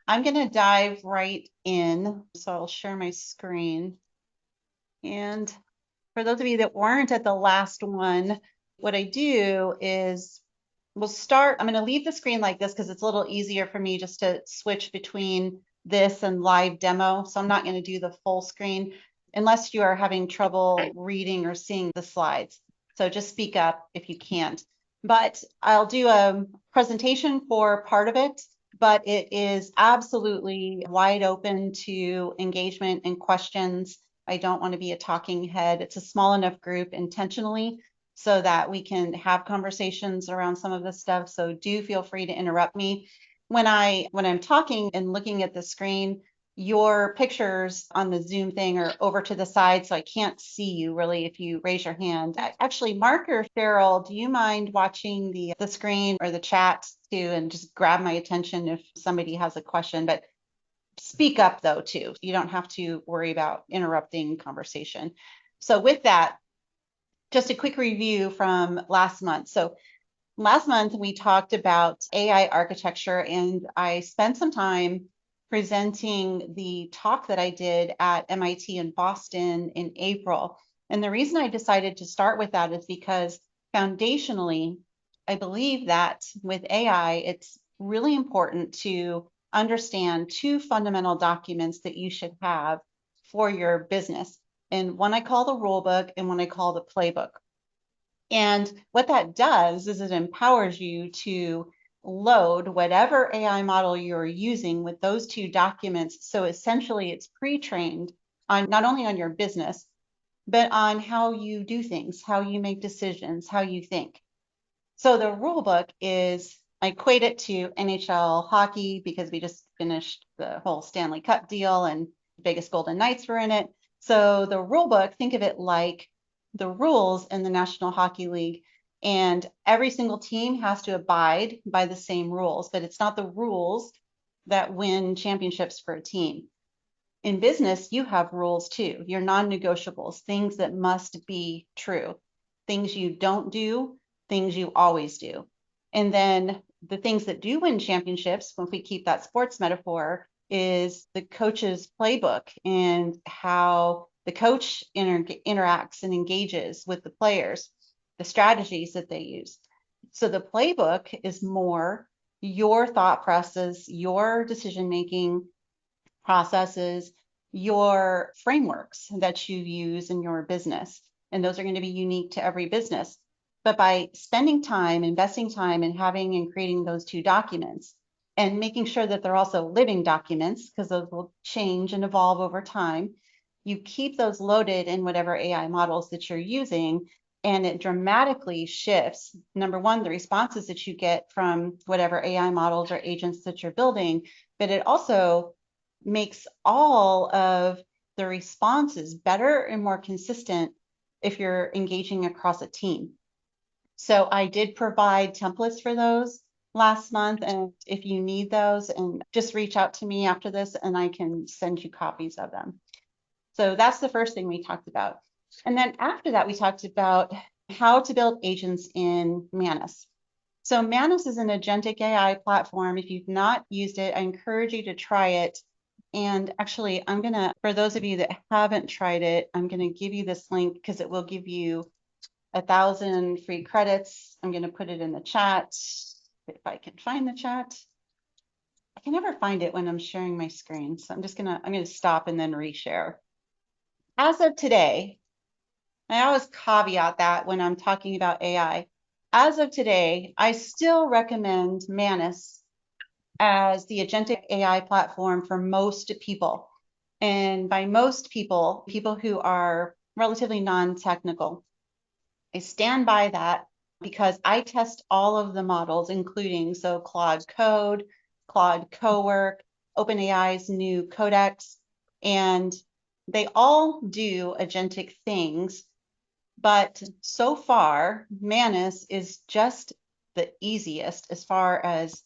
I'm going to dive right in. So I'll share my screen. And for those of you that weren't at the last one, what I do is I'm going to leave the screen like this because it's a little easier for me just to switch between this and live demo. So I'm not going to do the full screen unless you are having trouble reading or seeing the slides. So just speak up if you can't. But I'll do a presentation for part of it, but it is absolutely wide open to engagement and questions. I don't want to be a talking head. It's a small enough group intentionally so that we can have conversations around some of this stuff. So do feel free to interrupt me. When I'm talking and looking at the screen, your pictures on the Zoom thing are over to the side, so I can't see you really if you raise your hand. Actually, Mark or Cheryl, do you mind watching the screen or the chat too and just grab my attention if somebody has a question? But speak up though too. You don't have to worry about interrupting conversation. So with that, just a quick review from last month. So last month we talked about AI architecture, and I spent some time presenting the talk that I did at MIT in Boston in April. And the reason I decided to start with that is because foundationally, I believe that with AI, it's really important to understand two fundamental documents that you should have for your business. And one I call the rule book and one I call the playbook. And what that does is it empowers you to load whatever AI model you're using with those two documents. So essentially it's pre-trained on not only on your business, but on how you do things, how you make decisions, how you think. So the rule book is, I equate it to NHL hockey because we just finished the whole Stanley Cup deal and Vegas Golden Knights were in it. So the rule book, think of it like the rules in the National Hockey League, and every single team has to abide by the same rules, but it's not the rules that win championships for a team. In business, you have rules too, your non-negotiables, things that must be true, things you don't do, things you always do. And then the things that do win championships, if we keep that sports metaphor, is the coach's playbook and how the coach interacts and engages with the players, the strategies that they use. So the playbook is more your thought process, your decision-making processes, your frameworks that you use in your business. And those are going to be unique to every business. But by spending time, investing time in having and creating those two documents and making sure that they're also living documents, because those will change and evolve over time, you keep those loaded in whatever AI models that you're using, and it dramatically shifts, number one, the responses that you get from whatever AI models or agents that you're building, but it also makes all of the responses better and more consistent if you're engaging across a team. So I did provide templates for those last month, and if you need those, and just reach out to me after this and I can send you copies of them. So that's the first thing we talked about. And then after that, we talked about how to build agents in Manus. So Manus is an agentic AI platform. If you've not used it, I encourage you to try it. And actually, for those of you that haven't tried it, I'm going to give you this link because it will give you 1,000 free credits. I'm going to put it in the chat if I can find the chat. I can never find it when I'm sharing my screen. So I'm going to stop and then reshare. As of today, I always caveat that when I'm talking about AI. As of today, I still recommend Manus as the agentic AI platform for most people. And by most people, people who are relatively non-technical. I stand by that because I test all of the models, including Claude Code, Claude Cowork, OpenAI's new Codex, and they all do agentic things. But so far, Manus is just the easiest as far as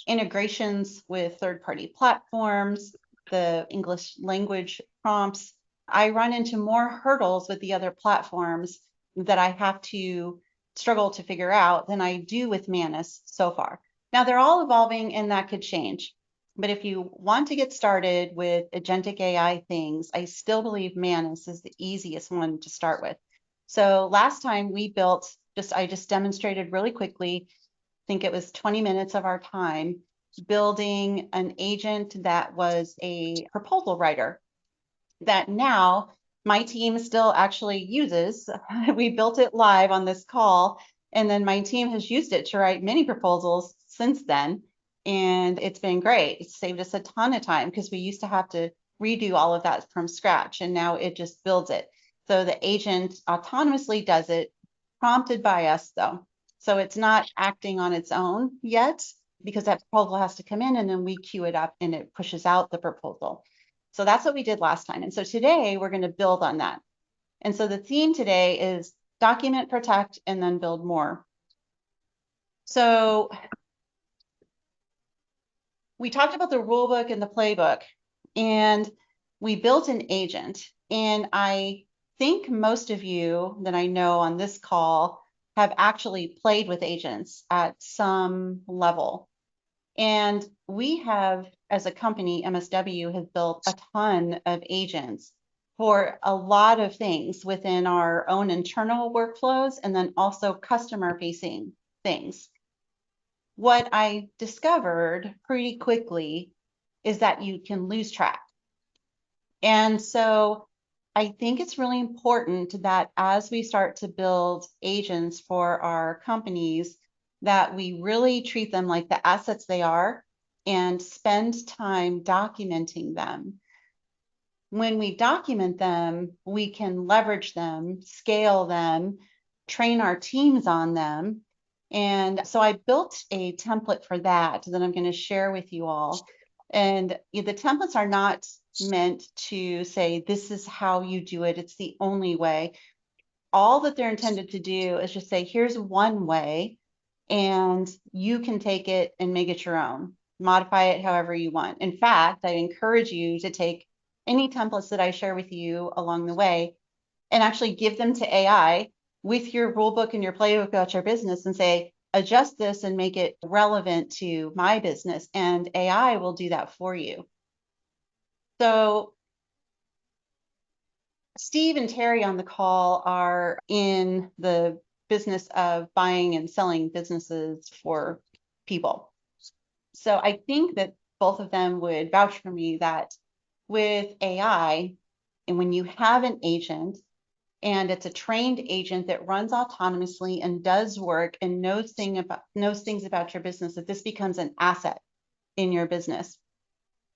integrations with third-party platforms, the English language prompts. I run into more hurdles with the other platforms that I have to struggle to figure out than I do with Manus so far. Now they're all evolving and that could change. But if you want to get started with agentic AI things, I still believe Manus is the easiest one to start with. So last time we built, I just demonstrated really quickly, I think it was 20 minutes of our time, building an agent that was a proposal writer that now my team still actually uses. We built it live on this call, and then my team has used it to write many proposals since then. And it's been great. It's saved us a ton of time because we used to have to redo all of that from scratch, and now it just builds it. So the agent autonomously does it, prompted by us though. So it's not acting on its own yet because that proposal has to come in and then we queue it up and it pushes out the proposal. So that's what we did last time. And so today we're going to build on that. And so the theme today is document, protect, and then build more. So we talked about the rule book and the playbook, and we built an agent. And I think most of you that I know on this call have actually played with agents at some level. And we have, as a company, MSW has built a ton of agents for a lot of things within our own internal workflows and then also customer facing things. What I discovered pretty quickly is that you can lose track. And so I think it's really important that as we start to build agents for our companies, that we really treat them like the assets they are and spend time documenting them. When we document them, we can leverage them, scale them, train our teams on them. And so I built a template for that I'm going to share with you all. And the templates are not meant to say, this is how you do it. It's the only way. All that they're intended to do is just say, here's one way, and you can take it and make it your own, modify it however you want. In fact, I encourage you to take any templates that I share with you along the way and actually give them to AI with your rule book and your playbook about your business and say, adjust this and make it relevant to my business. And AI will do that for you. So Steve and Terry on the call are in the business of buying and selling businesses for people. So I think that both of them would vouch for me that with AI, and when you have an agent and it's a trained agent that runs autonomously and does work and knows things about your business, that this becomes an asset in your business.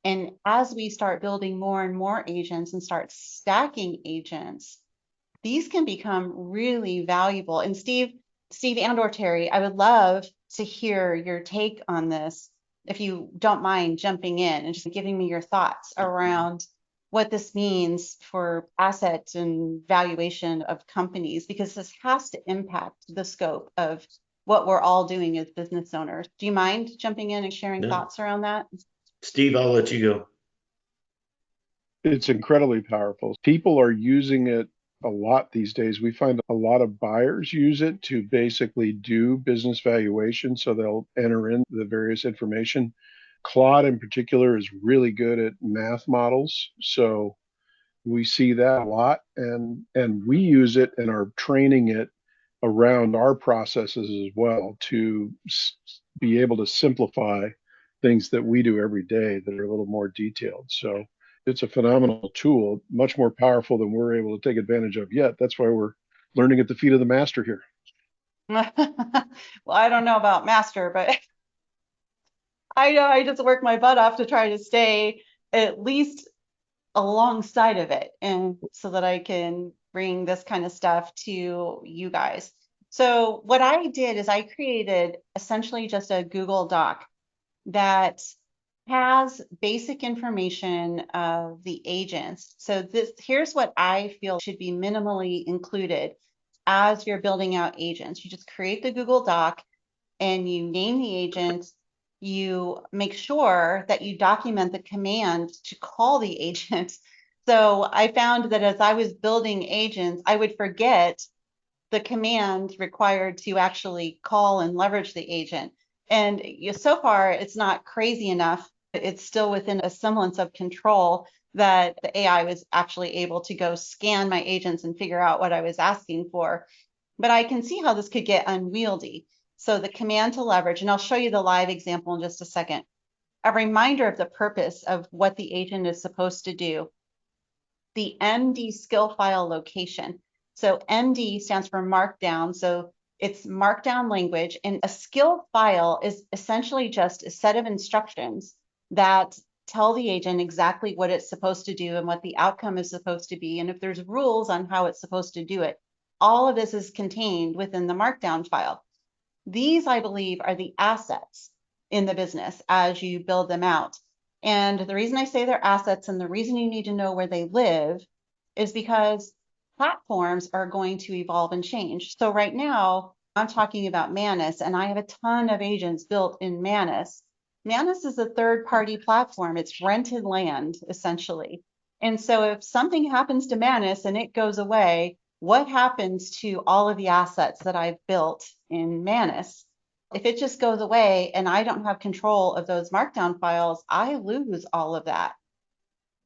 And as we start building more and more agents and start stacking agents, these can become really valuable. And Steve and or Terry, I would love to hear your take on this, if you don't mind jumping in and just giving me your thoughts around what this means for assets and valuation of companies, because this has to impact the scope of what we're all doing as business owners. Do you mind jumping in and sharing thoughts around that? Steve, I'll let you go. It's incredibly powerful. People are using it a lot these days. We find a lot of buyers use it to basically do business valuation. So they'll enter in the various information. Claude in particular is really good at math models. So we see that a lot, and we use it and are training it around our processes as well to be able to simplify things that we do every day that are a little more detailed. So it's a phenomenal tool, much more powerful than we're able to take advantage of yet. That's why we're learning at the feet of the master here. Well, I don't know about master, but I know I just work my butt off to try to stay at least alongside of it, and so that I can bring this kind of stuff to you guys. So what I did is I created essentially just a Google Doc that has basic information of the agents. So here's what I feel should be minimally included as you're building out agents. You just create the Google Doc and you name the agent. You make sure that you document the command to call the agent. So I found that as I was building agents, I would forget the command required to actually call and leverage the agent. And so far, it's not crazy enough It's still within a semblance of control that the AI was actually able to go scan my agents and figure out what I was asking for. But I can see how this could get unwieldy. So the command to leverage, and I'll show you the live example in just a second. A reminder of the purpose of what the agent is supposed to do. The MD skill file location. So MD stands for markdown. So it's markdown language, and a skill file is essentially just a set of instructions that tell the agent exactly what it's supposed to do and what the outcome is supposed to be. And if there's rules on how it's supposed to do it, all of this is contained within the markdown file. These, I believe, are the assets in the business as you build them out. And the reason I say they're assets and the reason you need to know where they live is because platforms are going to evolve and change. So right now, I'm talking about Manus, and I have a ton of agents built in Manus. Manus is a third-party platform. It's rented land, essentially. And so if something happens to Manus and it goes away, what happens to all of the assets that I've built in Manus? If it just goes away and I don't have control of those markdown files, I lose all of that.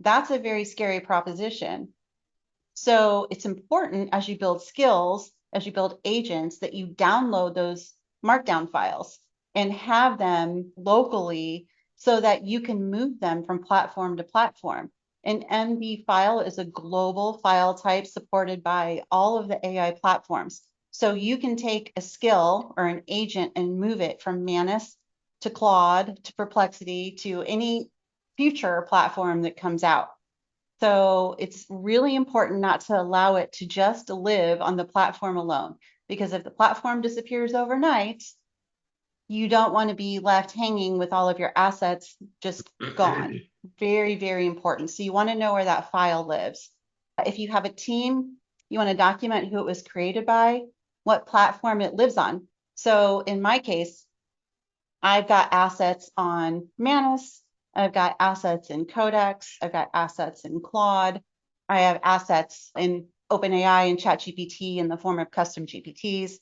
That's a very scary proposition. So it's important as you build skills, as you build agents, that you download those markdown files and have them locally so that you can move them from platform to platform. An MB file is a global file type supported by all of the AI platforms. So you can take a skill or an agent and move it from Manus to Claude to Perplexity to any future platform that comes out. So it's really important not to allow it to just live on the platform alone, because if the platform disappears overnight, you don't want to be left hanging with all of your assets just gone. Very, very important. So you want to know where that file lives. If you have a team, you want to document who it was created by, what platform it lives on. So in my case, I've got assets on Manus, I've got assets in Codex, I've got assets in Claude, I have assets in OpenAI and ChatGPT in the form of custom GPTs.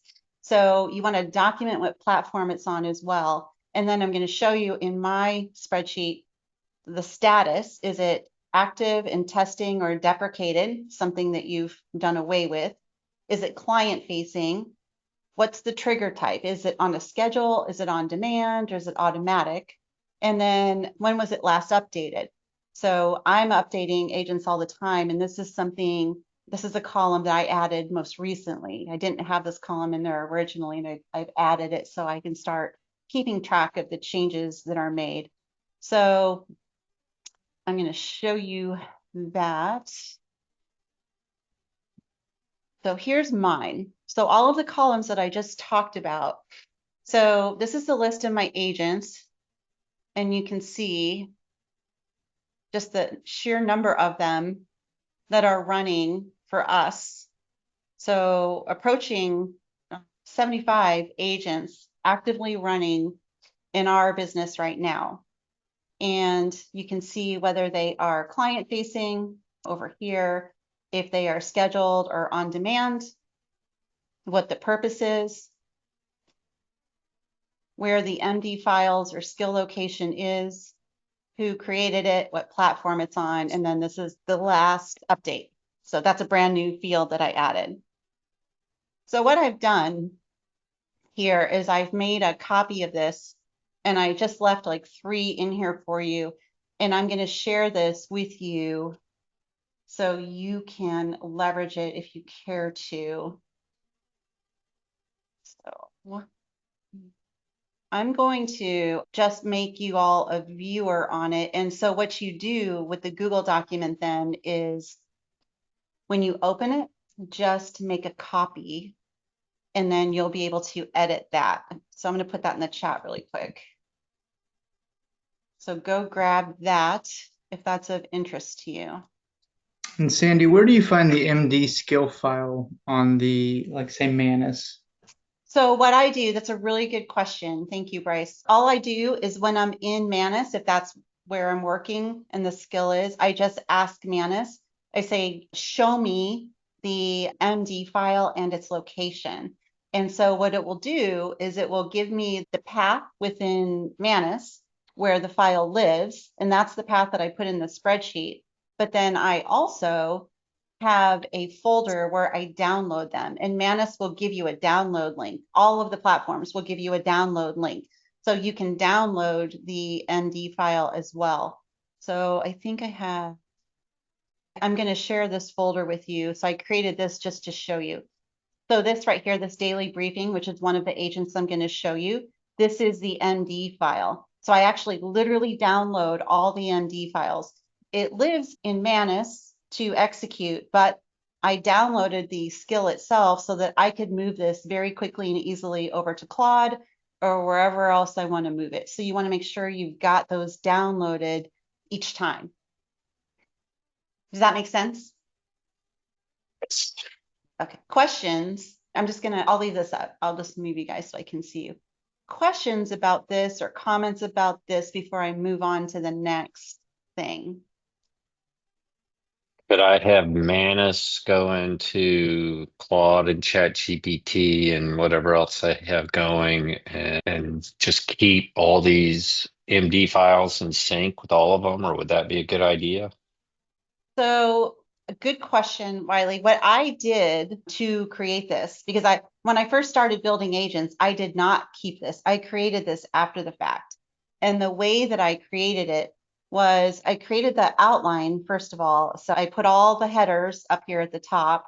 So you want to document what platform it's on as well. And then I'm going to show you in my spreadsheet the status. Is it active in testing or deprecated, something that you've done away with? Is it client facing? What's the trigger type? Is it on a schedule? Is it on demand? Or is it automatic? And then when was it last updated? So I'm updating agents all the time. And this is a column that I added most recently. I didn't have this column in there originally, and I've added it so I can start keeping track of the changes that are made. So I'm going to show you that. So here's mine. So all of the columns that I just talked about. So this is the list of my agents, and you can see just the sheer number of them that are running for us. So approaching 75 agents actively running in our business right now. And you can see whether they are client facing over here, if they are scheduled or on demand, what the purpose is, where the MD files or skill location is, who created it, what platform it's on, and then this is the last update. So that's a brand new field that I added. So what I've done here is I've made a copy of this, and I just left like 3 in here for you, and I'm going to share this with you so you can leverage it if you care to. So I'm going to just make you all a viewer on it. And so what you do with the Google document then is when you open it, just make a copy, and then you'll be able to edit that. So I'm going to put that in the chat really quick. So go grab that if that's of interest to you. And Sandy, where do you find the MD skill file on the, like, say, Manus? So what I do, that's a really good question. Thank you, Bryce. All I do is when I'm in Manus, if that's where I'm working and the skill is, I just ask Manus. I say, show me the MD file and its location. And so what it will do is it will give me the path within Manus, where the file lives, and that's the path that I put in the spreadsheet. But then I also have a folder where I download them, and Manus will give you a download link. All of the platforms will give you a download link. So you can download the MD file as well. So I think I'm going to share this folder with you. So I created this just to show you. So this right here, this daily briefing, which is one of the agents I'm going to show you, this is the MD file. So I actually literally download all the MD files. It lives in Manus to execute, but I downloaded the skill itself so that I could move this very quickly and easily over to Claude or wherever else I want to move it. So you want to make sure you've got those downloaded each time. Does that make sense? Okay, questions. I'll leave this up. I'll just move you guys so I can see you. Questions about this or comments about this before I move on to the next thing? Could I have Manus go into Claude and ChatGPT and whatever else I have going and just keep all these MD files in sync with all of them, or would that be a good idea? So a good question, Wiley. What I did to create this, because when I first started building agents, I did not keep this. I created this after the fact. And the way that I created it was I created the outline, first of all. So I put all the headers up here at the top.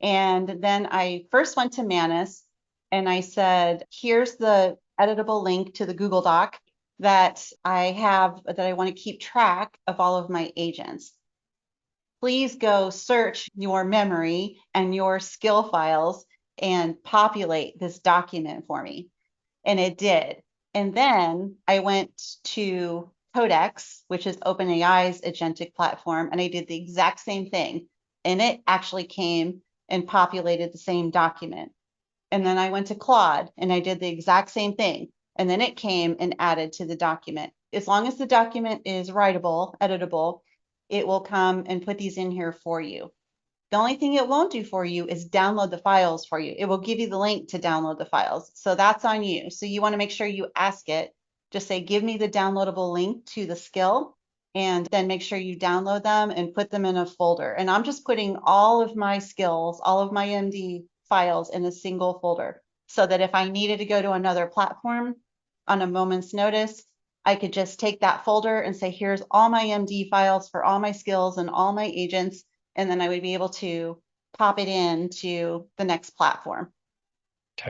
And then I first went to Manus and I said, here's the editable link to the Google Doc that I want to keep track of all of my agents. Please go search your memory and your skill files and populate this document for me. And it did. And then I went to Codex, which is OpenAI's agentic platform, and I did the exact same thing. And it actually came and populated the same document. And then I went to Claude and I did the exact same thing. And then it came and added to the document. As long as the document is writable, editable, it will come and put these in here for you. The only thing it won't do for you is download the files for you. It will give you the link to download the files. So that's on you. So you want to make sure you ask it. Just say, give me the downloadable link to the skill, and then make sure you download them and put them in a folder. And I'm just putting all of my skills, all of my MD files in a single folder so that if I needed to go to another platform on a moment's notice, I could just take that folder and say, here's all my MD files for all my skills and all my agents. And then I would be able to pop it into the next platform.